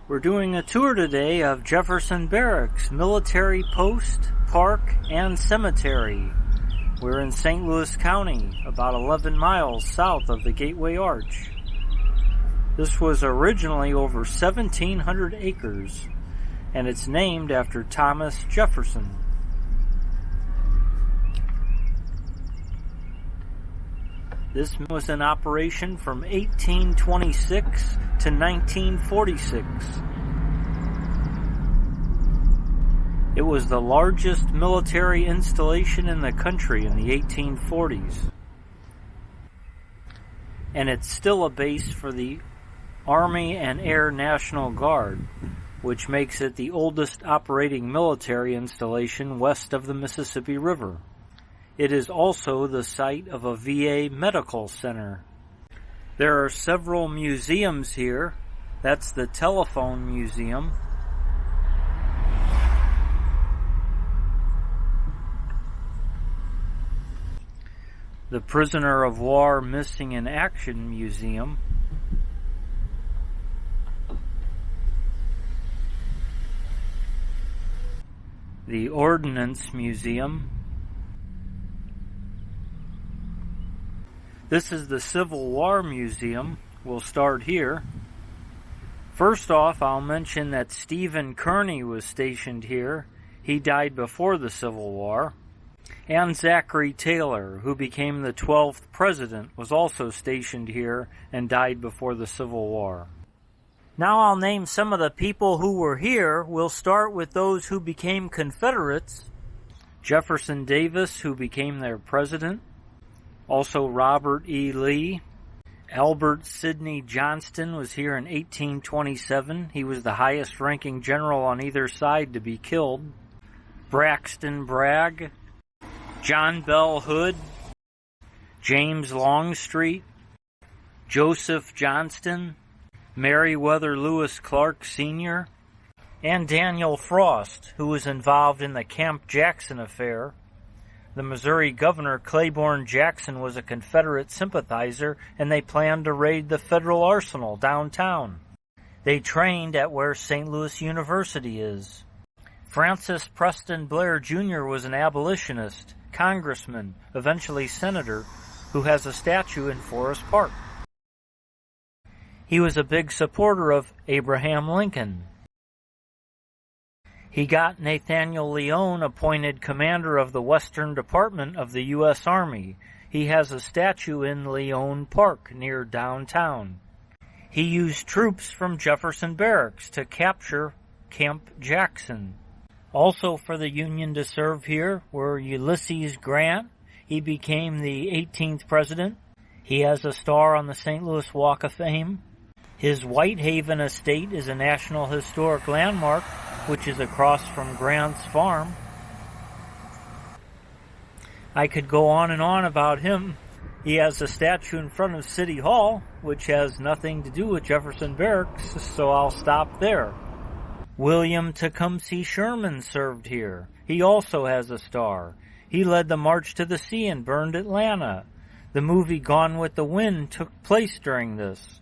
We're doing a tour today of Jefferson Barracks Military Post, Park, and Cemetery. We're in St. Louis County, about 11 miles south of the Gateway Arch. This was originally over 1,700 acres, and it's named after Thomas Jefferson. This was in operation from 1826 to 1946. It was the largest military installation in the country in the 1840s. And it's still a base for the Army and Air National Guard, which makes it the oldest operating military installation west of the Mississippi River. It is also the site of a VA medical center. There are several museums here. That's the Telephone Museum. The Prisoner of War Missing in Action Museum. The Ordnance Museum. This is the Civil War Museum. We'll start here. First off, I'll mention that Stephen Kearny was stationed here. He died before the Civil War. And Zachary Taylor, who became the 12th president, was also stationed here and died before the Civil War. Now I'll name some of the people who were here. We'll start with those who became Confederates. Jefferson Davis, who became their president. Also Robert E. Lee. Albert Sidney Johnston was here in 1827. He was the highest-ranking general on either side to be killed. Braxton Bragg. John Bell Hood. James Longstreet. Joseph Johnston. Meriwether Lewis Clark Sr. And Daniel Frost, who was involved in the Camp Jackson affair. The Missouri governor, Claiborne Jackson, was a Confederate sympathizer, and they planned to raid the Federal Arsenal downtown. They trained at where St. Louis University is. Francis Preston Blair Jr. was an abolitionist, congressman, eventually senator, who has a statue in Forest Park. He was a big supporter of Abraham Lincoln. He got Nathaniel Leone appointed commander of the Western Department of the U.S. Army. He has a statue in Leone Park near downtown. He used troops from Jefferson Barracks to capture Camp Jackson. Also for the Union to serve here were Ulysses Grant. He became the 18th president. He has a star on the St. Louis Walk of Fame. His Whitehaven estate is a National Historic Landmark, which is across from Grant's farm. I could go on and on about him. He has a statue in front of City Hall, which has nothing to do with Jefferson Barracks, so I'll stop there. William Tecumseh Sherman served here. He also has a star. He led the March to the Sea and burned Atlanta. The movie Gone with the Wind took place during this.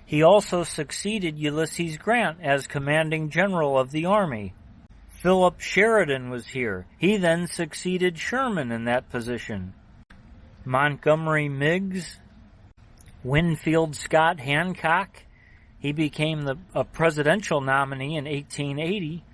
He also succeeded Ulysses Grant as commanding general of the Army. Philip Sheridan was here. He then succeeded Sherman in that position. Montgomery Meigs. Winfield Scott Hancock. He became a presidential nominee in 1880.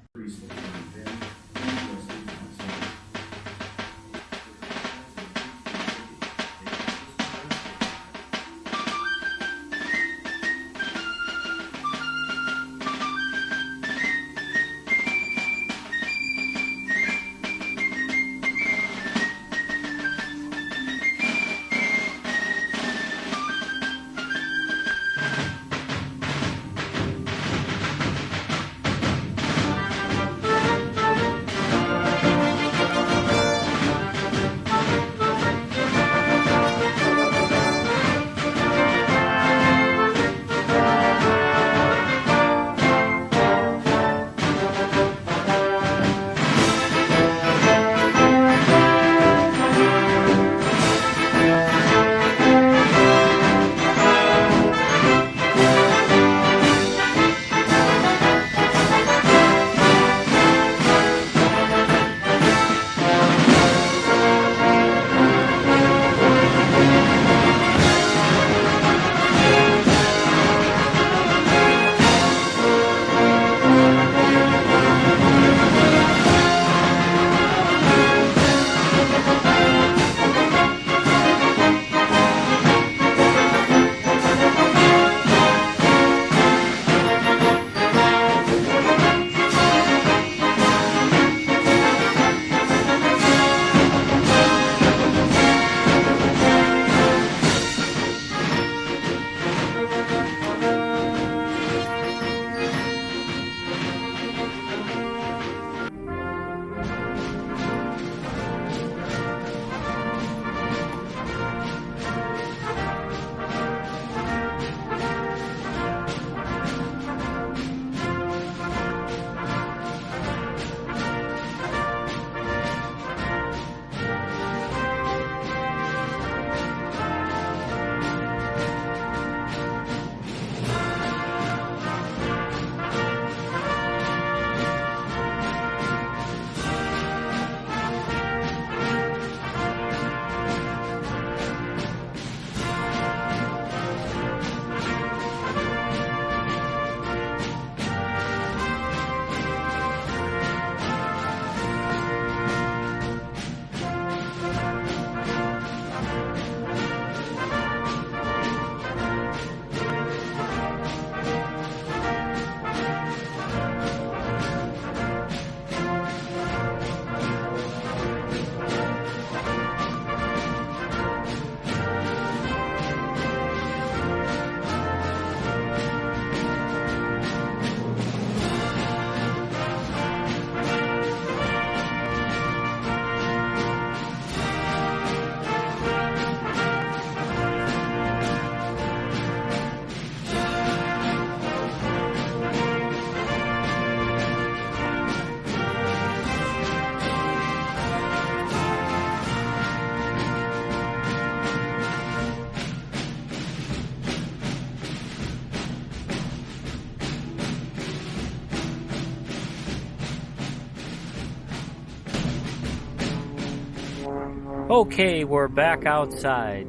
Okay, we're back outside.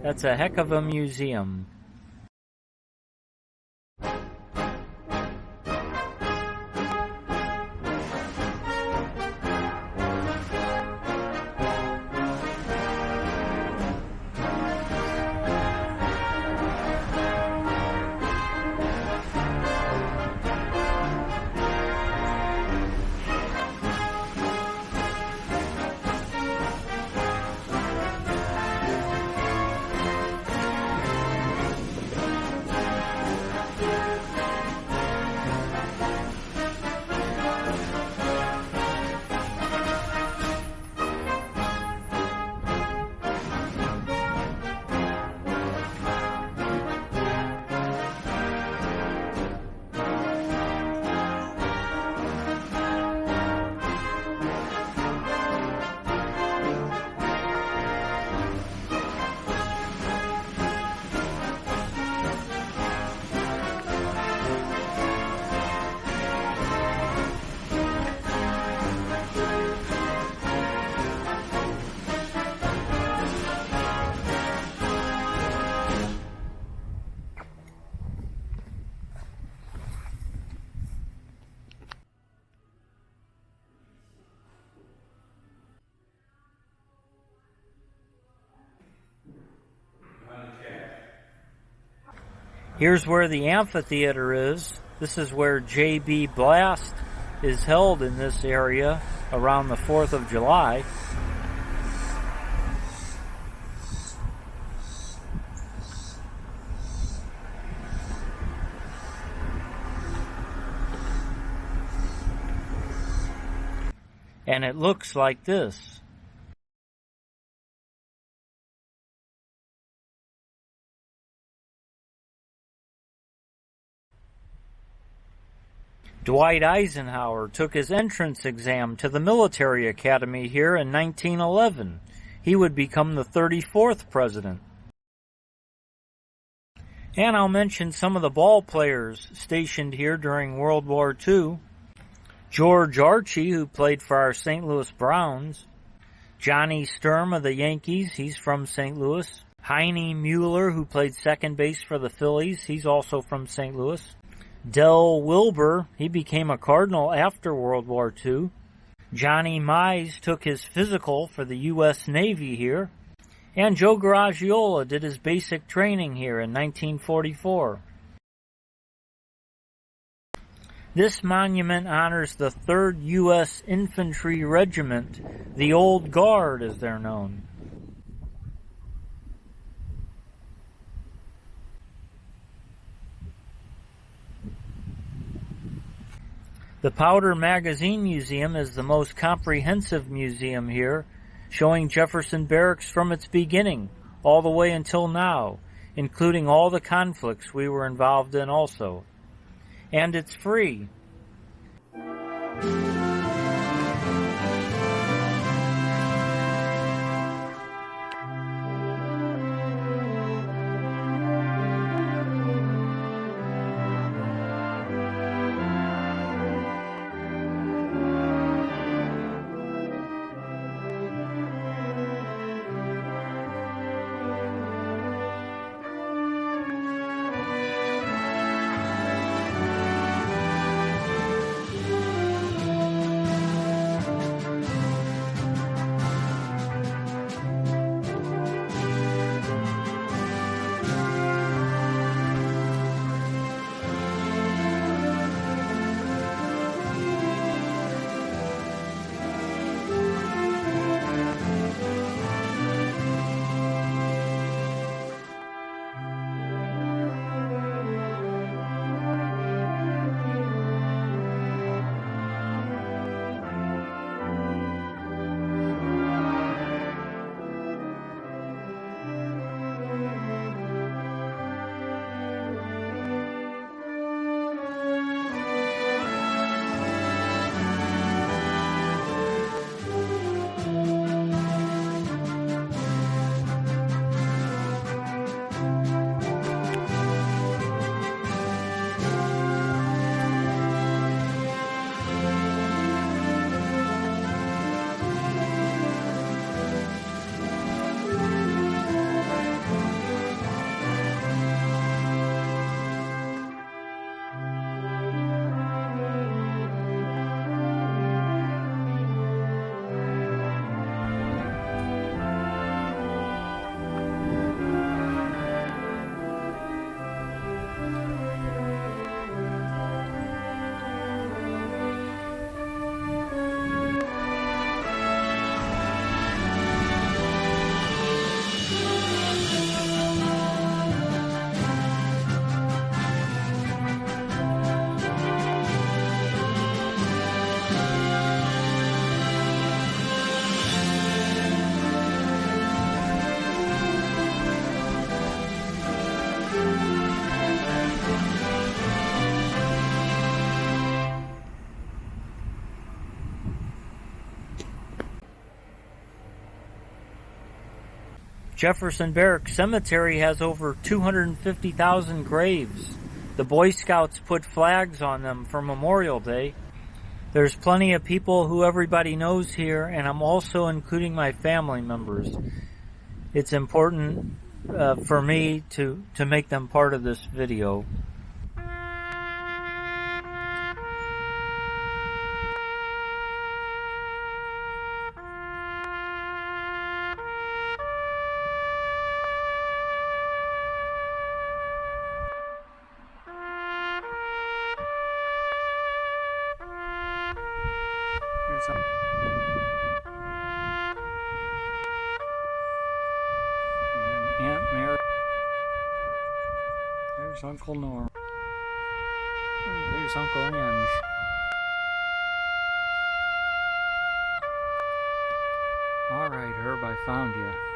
That's a heck of a museum. Here's where the amphitheater is. This is where J.B. Blast is held in this area around the 4th of July. And it looks like this. Dwight Eisenhower took his entrance exam to the military academy here in 1911. He would become the 34th president. And I'll mention some of the ball players stationed here during World War II. George Archie, who played for our St. Louis Browns. Johnny Sturm of the Yankees, he's from St. Louis. Heine Mueller, who played second base for the Phillies, he's also from St. Louis. Del Wilbur, he became a Cardinal after World War II. Johnny Mize took his physical for the U.S. Navy here. And Joe Garagiola did his basic training here in 1944. This monument honors the 3rd U.S. Infantry Regiment, the Old Guard as they're known. The Powder Magazine Museum is the most comprehensive museum here, showing Jefferson Barracks from its beginning all the way until now, including all the conflicts we were involved in also. And it's free. Jefferson Barracks Cemetery has over 250,000 graves. The Boy Scouts put flags on them for Memorial Day. There's plenty of people who everybody knows here, and I'm also including my family members. It's important for me to make them part of this video. And Aunt Mary. There's Uncle Norm. There's Uncle Ange. Alright, Herb, I found you.